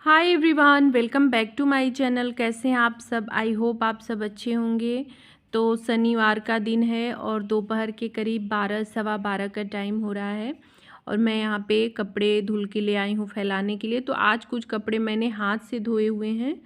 Hi everyone, welcome back to my channel. कैसे हैं आप सब? आई होप आप सब अच्छे होंगे। तो शनिवार का दिन है और दोपहर के करीब 12 सवा 12 का टाइम हो रहा है और मैं यहाँ पे कपड़े धुल के ले आई हूँ फैलाने के लिए। तो आज कुछ कपड़े मैंने हाथ से धोए हुए हैं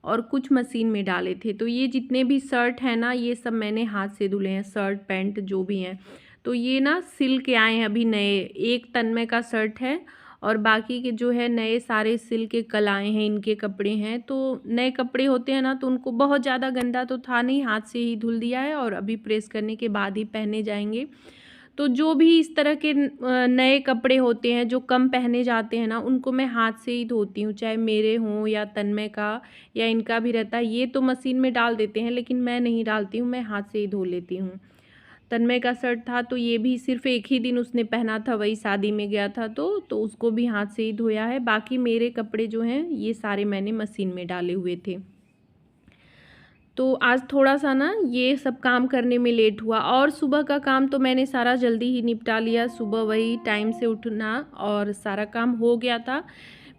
और कुछ मशीन में डाले थे। तो ये जितने भी शर्ट हैं ना, ये सब मैंने हाथ से धुले हैं, शर्ट पैंट जो भी हैं। तो ये ना सिल के आए हैं अभी नए। एक तन्मय का शर्ट है और बाकी के जो है नए सारे सिल के कल आए हैं, इनके कपड़े हैं। तो नए कपड़े होते हैं ना, तो उनको बहुत ज़्यादा गंदा तो था नहीं, हाथ से ही धुल दिया है और अभी प्रेस करने के बाद ही पहने जाएंगे। तो जो भी इस तरह के नए कपड़े होते हैं जो कम पहने जाते हैं ना, उनको मैं हाथ से ही धोती हूँ, चाहे मेरे हों या तन्मय का या इनका भी रहता है। ये तो मशीन में डाल देते हैं लेकिन मैं नहीं डालती हूँ, मैं हाथ से ही धो लेती हूँ। तन्मय का शर्ट था तो ये भी सिर्फ एक ही दिन उसने पहना था, वही शादी में गया था तो उसको भी हाथ से ही धोया है। बाकी मेरे कपड़े जो हैं ये सारे मैंने मशीन में डाले हुए थे। तो आज थोड़ा सा ना ये सब काम करने में लेट हुआ और सुबह का काम तो मैंने सारा जल्दी ही निपटा लिया। सुबह वही टाइम से उठना और सारा काम हो गया था।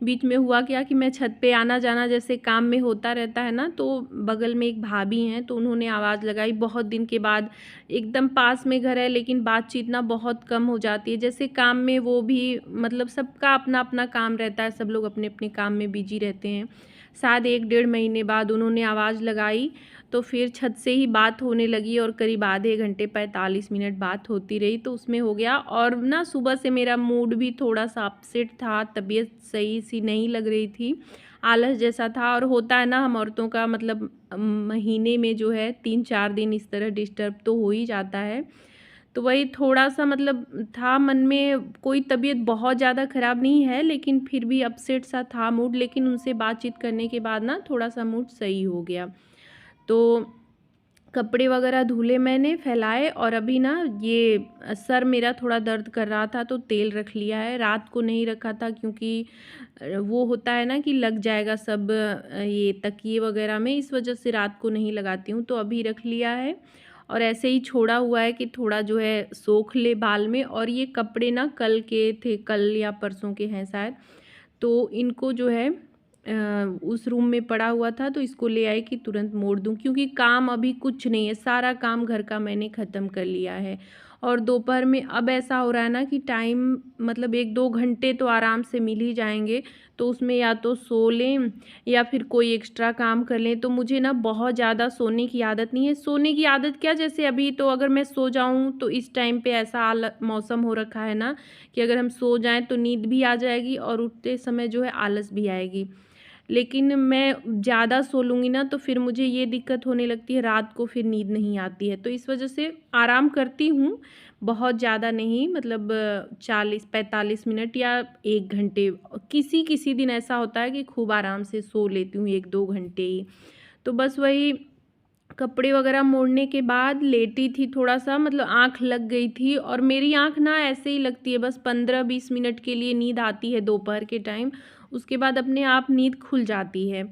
बीच में हुआ क्या कि मैं छत पे आना जाना जैसे काम में होता रहता है ना, तो बगल में एक भाभी हैं तो उन्होंने आवाज़ लगाई बहुत दिन के बाद। एकदम पास में घर है लेकिन बातचीत ना बहुत कम हो जाती है। जैसे काम में वो भी मतलब सबका अपना अपना काम रहता है, सब लोग अपने अपने काम में बिजी रहते हैं। शायद 1 डेढ़ महीने बाद उन्होंने आवाज़ लगाई तो फिर छत से ही बात होने लगी और करीब आधे घंटे 45 मिनट बात होती रही तो उसमें हो गया। और ना सुबह से मेरा मूड भी थोड़ा सा अपसेट था, तबीयत सही सी नहीं लग रही थी, आलस जैसा था। और होता है ना हम औरतों का, मतलब महीने में जो है 3-4 दिन इस तरह डिस्टर्ब तो हो ही जाता है। तो वही थोड़ा सा मतलब था मन में, कोई तबीयत बहुत ज़्यादा ख़राब नहीं है लेकिन फिर भी अपसेट सा था मूड। लेकिन उनसे बातचीत करने के बाद ना थोड़ा सा मूड सही हो गया। तो कपड़े वगैरह धुले मैंने, फैलाए और अभी ना ये सर मेरा थोड़ा दर्द कर रहा था तो तेल रख लिया है। रात को नहीं रखा था क्योंकि वो होता है ना कि लग जाएगा सब ये तकिए वगैरह में, इस वजह से रात को नहीं लगाती हूँ। तो अभी रख लिया है और ऐसे ही छोड़ा हुआ है कि थोड़ा जो है सोख ले बाल में। और ये कपड़े ना कल के थे, कल या परसों के हैं शायद। तो इनको जो है उस रूम में पड़ा हुआ था तो इसको ले आई कि तुरंत मोड़ दूं, क्योंकि काम अभी कुछ नहीं है, सारा काम घर का मैंने ख़त्म कर लिया है। और दोपहर में अब ऐसा हो रहा है ना कि टाइम मतलब 1-2 घंटे तो आराम से मिल ही जाएंगे, तो उसमें या तो सो लें या फिर कोई एक्स्ट्रा काम कर लें। तो मुझे ना बहुत ज़्यादा सोने की आदत नहीं है। सोने की आदत क्या, जैसे अभी तो अगर मैं सो जाऊं तो इस टाइम पे ऐसा मौसम हो रखा है ना कि अगर हम सो जाएं तो नींद भी आ जाएगी और उठते समय जो है आलस भी आएगी। लेकिन मैं ज़्यादा सो लूँगी ना तो फिर मुझे ये दिक्कत होने लगती है, रात को फिर नींद नहीं आती है। तो इस वजह से आराम करती हूँ, बहुत ज़्यादा नहीं, मतलब 40-45 मिनट या 1 घंटे। किसी किसी दिन ऐसा होता है कि खूब आराम से सो लेती हूँ 1-2 घंटे ही। तो बस वही कपड़े वगैरह मोड़ने के बाद लेटी थी थोड़ा सा, मतलब आँख लग गई थी। और मेरी आँख ना ऐसे ही लगती है, बस 15-20 मिनट के लिए नींद आती है दोपहर के टाइम, उसके बाद अपने आप नींद खुल जाती है।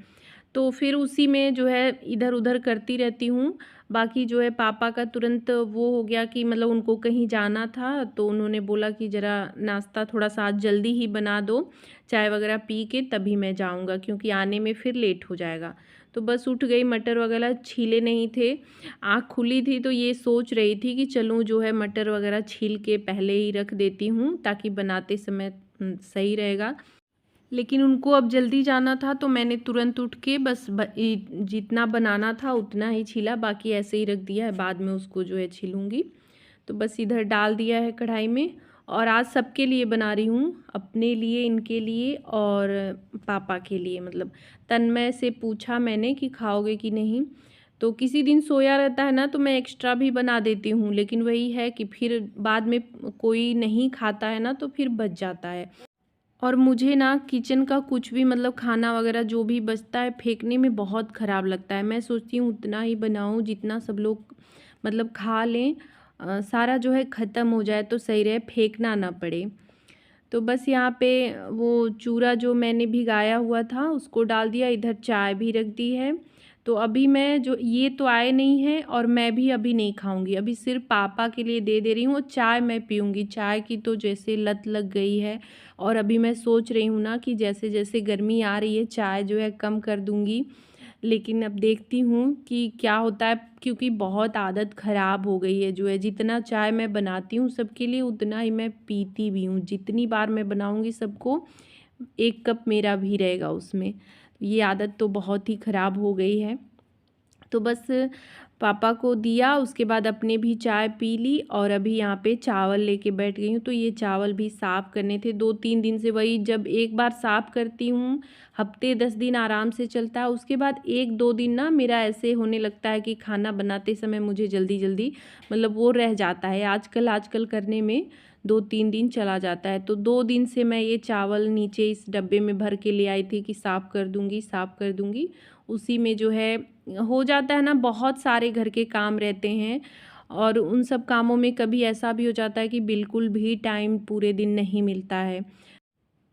तो फिर उसी में जो है इधर उधर करती रहती हूँ। बाकी जो है पापा का तुरंत वो हो गया कि मतलब उनको कहीं जाना था तो उन्होंने बोला कि ज़रा नाश्ता थोड़ा सा आज जल्दी ही बना दो, चाय वगैरह पी के तभी मैं जाऊँगा क्योंकि आने में फिर लेट हो जाएगा। तो बस उठ गई, मटर वगैरह छीले नहीं थे, आँख खुली थी तो ये सोच रही थी कि चलूँ जो है मटर वगैरह छील के पहले ही रख देती हूँ ताकि बनाते समय सही रहेगा। लेकिन उनको अब जल्दी जाना था तो मैंने तुरंत उठ के बस जितना बनाना था उतना ही छीला, बाकी ऐसे ही रख दिया है, बाद में उसको जो है छीलूँगी। तो बस इधर डाल दिया है कढ़ाई में और आज सबके लिए बना रही हूँ, अपने लिए, इनके लिए और पापा के लिए। मतलब तन्मय से पूछा मैंने कि खाओगे कि नहीं, तो किसी दिन सोया रहता है ना तो मैं एक्स्ट्रा भी बना देती हूँ, लेकिन वही है कि फिर बाद में कोई नहीं खाता है ना तो फिर बच जाता है। और मुझे ना किचन का कुछ भी मतलब खाना वगैरह जो भी बचता है फेंकने में बहुत ख़राब लगता है। मैं सोचती हूँ उतना ही बनाऊँ जितना सब लोग मतलब खा लें, सारा जो है ख़त्म हो जाए तो सही रहे, फेंकना ना पड़े। तो बस यहाँ पे वो चूरा जो मैंने भिगाया हुआ था उसको डाल दिया, इधर चाय भी रख दी है। तो अभी मैं जो ये तो आए नहीं हैं और मैं भी अभी नहीं खाऊंगी, अभी सिर्फ पापा के लिए दे रही हूँ और चाय मैं पीऊँगी। चाय की तो जैसे लत लग गई है और अभी मैं सोच रही हूँ ना कि जैसे जैसे गर्मी आ रही है चाय जो है कम कर दूँगी, लेकिन अब देखती हूँ कि क्या होता है, क्योंकि बहुत आदत ख़राब हो गई है जो है। जितना चाय मैं बनाती हूँ सबके लिए उतना ही मैं पीती भी हूँ, जितनी बार मैं बनाऊँगी सबको 1 कप मेरा भी रहेगा उसमें। ये आदत तो बहुत ही ख़राब हो गई है। तो बस पापा को दिया, उसके बाद अपने भी चाय पी ली और अभी यहाँ पे चावल लेके बैठ गई हूँ। तो ये चावल भी साफ़ करने थे, 2-3 दिन से वही जब एक बार साफ़ करती हूँ, हफ़्ते 10 दिन आराम से चलता है, उसके बाद 1-2 दिन ना मेरा ऐसे होने लगता है कि खाना बनाते समय मुझे जल्दी-जल्दी मतलब वो रह जाता है। आजकल करने में 2-3 दिन चला जाता है। तो 2 दिन से मैं ये चावल नीचे इस डब्बे में भर के ले आई थी कि साफ़ कर दूँगी। उसी में जो है हो जाता है ना, बहुत सारे घर के काम रहते हैं और उन सब कामों में कभी ऐसा भी हो जाता है कि बिल्कुल भी टाइम पूरे दिन नहीं मिलता है।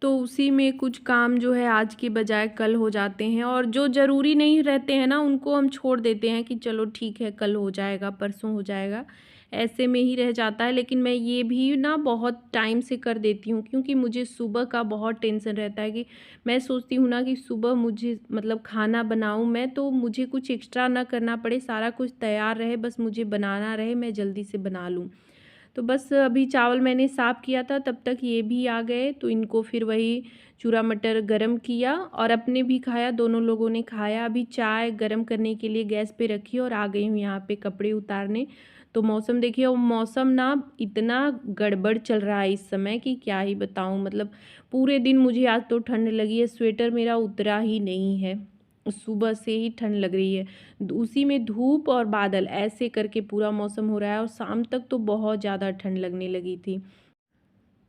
तो उसी में कुछ काम जो है आज की बजाय कल हो जाते हैं और जो ज़रूरी नहीं रहते हैं ना उनको हम छोड़ देते हैं कि चलो ठीक है कल हो जाएगा, परसों हो जाएगा, ऐसे में ही रह जाता है। लेकिन मैं ये भी ना बहुत टाइम से कर देती हूँ, क्योंकि मुझे सुबह का बहुत टेंशन रहता है कि मैं सोचती हूँ ना कि सुबह मुझे मतलब खाना बनाऊँ मैं, तो मुझे कुछ एक्स्ट्रा ना करना पड़े, सारा कुछ तैयार रहे, बस मुझे बनाना रहे, मैं जल्दी से बना लूँ। तो बस अभी चावल मैंने साफ़ किया था, तब तक ये भी आ गए, तो इनको फिर वही चूरा मटर गरम किया और अपने भी खाया, दोनों लोगों ने खाया। अभी चाय गरम करने के लिए गैस पे रखी और आ गई हूँ यहाँ पे कपड़े उतारने। तो मौसम देखिए, और मौसम ना इतना गड़बड़ चल रहा है इस समय कि क्या ही बताऊँ, मतलब पूरे दिन मुझे आज तो ठंड लगी है, स्वेटर मेरा उतरा ही नहीं है, सुबह से ही ठंड लग रही है। उसी में धूप और बादल ऐसे करके पूरा मौसम हो रहा है और शाम तक तो बहुत ज़्यादा ठंड लगने लगी थी।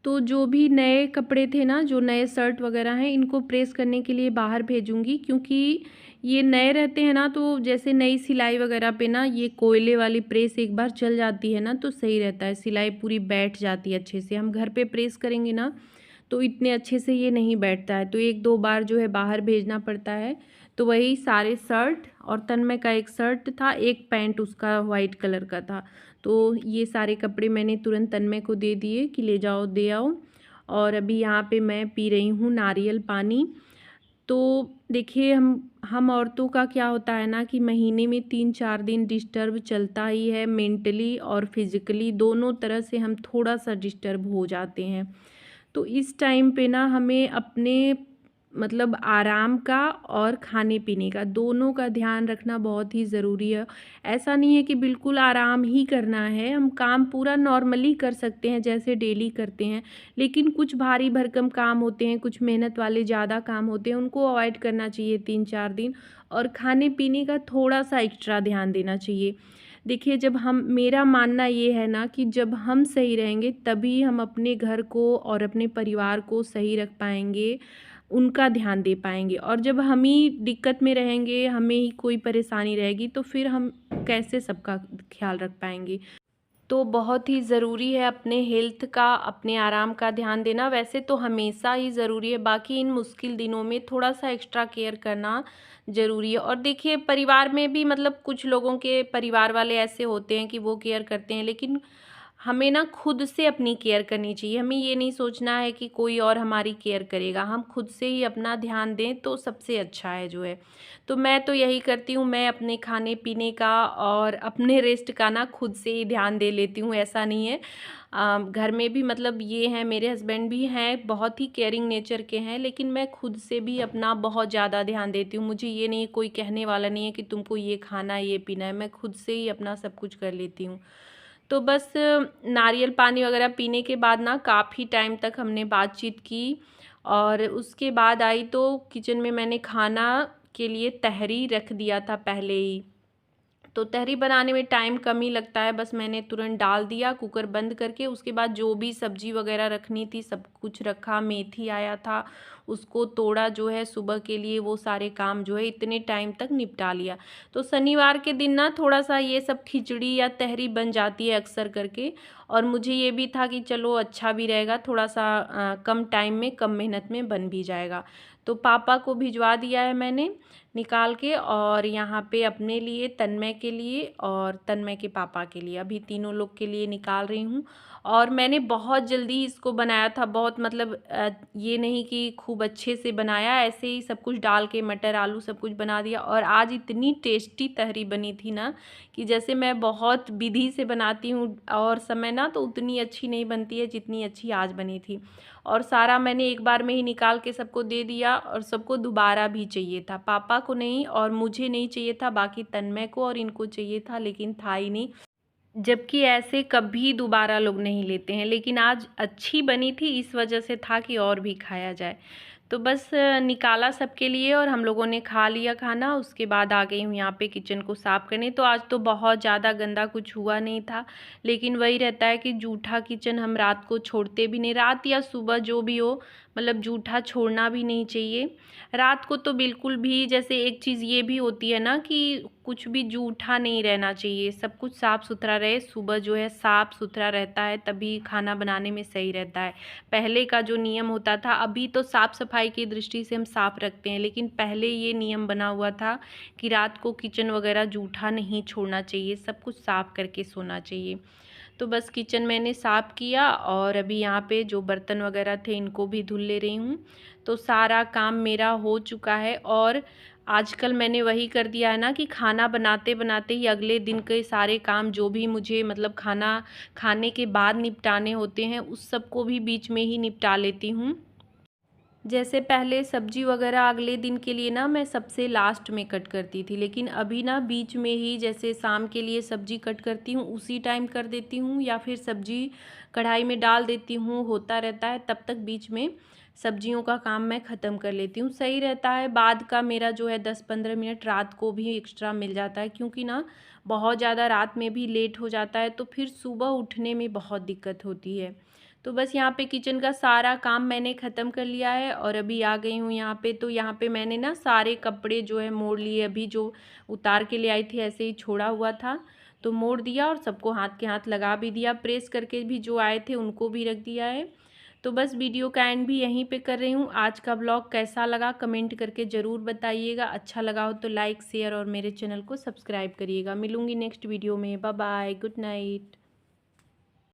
तो जो भी नए कपड़े थे ना, जो नए शर्ट वगैरह हैं, इनको प्रेस करने के लिए बाहर भेजूँगी, क्योंकि ये नए रहते हैं ना, तो जैसे नई सिलाई वगैरह पे ना ये कोयले वाली प्रेस एक बार चल जाती है ना तो सही रहता है, सिलाई पूरी बैठ जाती है अच्छे से। हम घर पे प्रेस करेंगे ना तो इतने अच्छे से ये नहीं बैठता है, तो 1-2 बार जो है बाहर भेजना पड़ता है। तो वही सारे शर्ट और तन्मय का एक शर्ट था, एक पैंट उसका वाइट कलर का था। तो ये सारे कपड़े मैंने तुरंत तन्मय को दे दिए कि ले जाओ दे आओ। और अभी यहाँ पे मैं पी रही हूँ नारियल पानी। तो देखिए, हम औरतों का क्या होता है ना कि महीने में 3-4 दिन डिस्टर्ब चलता ही है, मेंटली और फिज़िकली दोनों तरह से हम थोड़ा-सा डिस्टर्ब हो जाते हैं। तो इस टाइम पे ना हमें अपने मतलब आराम का और खाने-पीने का दोनों का ध्यान रखना बहुत ही ज़रूरी है। ऐसा नहीं है कि बिल्कुल आराम ही करना है, हम काम पूरा नॉर्मली कर सकते हैं जैसे डेली करते हैं। लेकिन कुछ भारी भरकम काम होते हैं, कुछ मेहनत वाले ज़्यादा काम होते हैं, उनको अवॉइड करना चाहिए 3-4 दिन और खाने-पीने का थोड़ा-सा एक्स्ट्रा ध्यान देना चाहिए। देखिए, जब हम मेरा मानना ये है ना कि जब हम सही रहेंगे तभी हम अपने घर को और अपने परिवार को सही रख पाएँगे, उनका ध्यान दे पाएँगे। और जब हम ही दिक्कत में रहेंगे, हमें ही कोई परेशानी रहेगी, तो फिर हम कैसे सबका ख़्याल रख पाएँगे। तो बहुत ही ज़रूरी है अपने हेल्थ का, अपने आराम का ध्यान देना। वैसे तो हमेशा ही ज़रूरी है, बाकी इन मुश्किल दिनों में थोड़ा-सा एक्स्ट्रा केयर करना ज़रूरी है। और देखिए, परिवार में भी मतलब कुछ लोगों के परिवार वाले ऐसे होते हैं कि वो केयर करते हैं, लेकिन हमें ना खुद से अपनी केयर करनी चाहिए। हमें ये नहीं सोचना है कि कोई और हमारी केयर करेगा, हम खुद से ही अपना ध्यान दें तो सबसे अच्छा है जो है। तो मैं तो यही करती हूँ, मैं अपने खाने-पीने का और अपने रेस्ट का ना खुद से ही ध्यान दे लेती हूँ, ऐसा नहीं है। घर में भी मतलब ये हैं, मेरे हस्बैंड भी हैं, बहुत ही केयरिंग नेचर के हैं, लेकिन मैं खुद से भी अपना बहुत ज़्यादा ध्यान देती हूँ। मुझे ये नहीं, कोई कहने वाला नहीं है कि तुमको ये खाना है, ये पीना है, मैं खुद से ही अपना सब कुछ कर लेती हूँ। तो बस नारियल पानी वगैरह पीने के बाद ना काफ़ी टाइम तक हमने बातचीत की और उसके बाद आई तो किचन में मैंने खाना के लिए तहरी रख दिया था पहले ही। तो तहरी बनाने में टाइम कम ही लगता है, बस मैंने तुरंत डाल दिया कुकर बंद करके। उसके बाद जो भी सब्जी वगैरह रखनी थी सब कुछ रखा, मेथी आया था उसको तोड़ा जो है सुबह के लिए, वो सारे काम जो है इतने टाइम तक निपटा लिया। तो शनिवार के दिन ना थोड़ा सा ये सब खिचड़ी या तहरी बन जाती है अक्सर करके, और मुझे ये भी था कि चलो अच्छा भी रहेगा, थोड़ा सा कम टाइम में कम मेहनत में बन भी जाएगा। तो पापा को भिजवा दिया है मैंने निकाल के, और यहाँ पे अपने लिए, तन्मय के लिए और तन्मय के पापा के लिए, अभी तीनों लोग के लिए निकाल रही हूँ। और मैंने बहुत जल्दी इसको बनाया था, बहुत मतलब ये नहीं कि खूब अच्छे से बनाया, ऐसे ही सब कुछ डाल के मटर आलू सब कुछ बना दिया। और आज इतनी टेस्टी तहरी बनी थी ना कि जैसे मैं बहुत विधि से बनाती हूँ और समय ना तो उतनी अच्छी नहीं बनती है जितनी अच्छी आज बनी थी। और सारा मैंने एक बार में ही निकाल के सबको दे दिया, और सबको दोबारा भी चाहिए था, पापा को नहीं और मुझे नहीं चाहिए था, बाकी तन्मय को और इनको चाहिए था, लेकिन था ही नहीं। जबकि ऐसे कभी दोबारा लोग नहीं लेते हैं, लेकिन आज अच्छी बनी थी इस वजह से था कि और भी खाया जाए। तो बस निकाला सबके लिए और हम लोगों ने खा लिया खाना। उसके बाद आ गई हूँ यहाँ पे किचन को साफ़ करने। तो आज तो बहुत ज़्यादा गंदा कुछ हुआ नहीं था, लेकिन वही रहता है कि जूठा किचन हम रात को छोड़ते भी नहीं, रात या सुबह जो भी हो, मतलब जूठा छोड़ना भी नहीं चाहिए। रात को तो बिल्कुल भी, जैसे एक चीज़ ये भी होती है ना कि कुछ भी जूठा नहीं रहना चाहिए, सब कुछ साफ़ सुथरा रहे। सुबह जो है साफ़ सुथरा रहता है तभी खाना बनाने में सही रहता है। पहले का जो नियम होता था, अभी तो साफ़ सफाई की दृष्टि से हम साफ़ रखते हैं, लेकिन पहले ये नियम बना हुआ था कि रात को किचन वगैरह जूठा नहीं छोड़ना चाहिए, सब कुछ साफ़ करके सोना चाहिए। तो बस किचन मैंने साफ़ किया और अभी यहाँ पे जो बर्तन वगैरह थे इनको भी धुल ले रही हूँ। तो सारा काम मेरा हो चुका है, और आजकल मैंने वही कर दिया है ना कि खाना बनाते बनाते ही अगले दिन के सारे काम जो भी मुझे मतलब खाना खाने के बाद निपटाने होते हैं, उस सब को भी बीच में ही निपटा लेती हूँ। जैसे पहले सब्जी वगैरह अगले दिन के लिए ना मैं सबसे लास्ट में कट करती थी, लेकिन अभी ना बीच में ही, जैसे शाम के लिए सब्जी कट करती हूँ उसी टाइम कर देती हूँ, या फिर सब्जी कढ़ाई में डाल देती हूँ, होता रहता है, तब तक बीच में सब्जियों का काम मैं ख़त्म कर लेती हूँ, सही रहता है। बाद का मेरा जो है 10-15 मिनट रात को भी एक्स्ट्रा मिल जाता है, क्योंकि ना बहुत ज़्यादा रात में भी लेट हो जाता है तो फिर सुबह उठने में बहुत दिक्कत होती है। तो बस यहाँ पे किचन का सारा काम मैंने ख़त्म कर लिया है और अभी आ गई हूँ यहाँ पे। तो यहाँ पे मैंने ना सारे कपड़े जो है मोड़ लिए, अभी जो उतार के ले आई थी ऐसे ही छोड़ा हुआ था तो मोड़ दिया, और सबको हाथ के हाथ लगा भी दिया, प्रेस करके भी जो आए थे उनको भी रख दिया है। तो बस वीडियो का एंड भी यहीं पे कर रही हूँ। आज का ब्लॉग कैसा लगा कमेंट करके ज़रूर बताइएगा, अच्छा लगा हो तो लाइक शेयर और मेरे चैनल को सब्सक्राइब करिएगा। मिलूँगी नेक्स्ट वीडियो में, बाय बाय, गुड नाइट।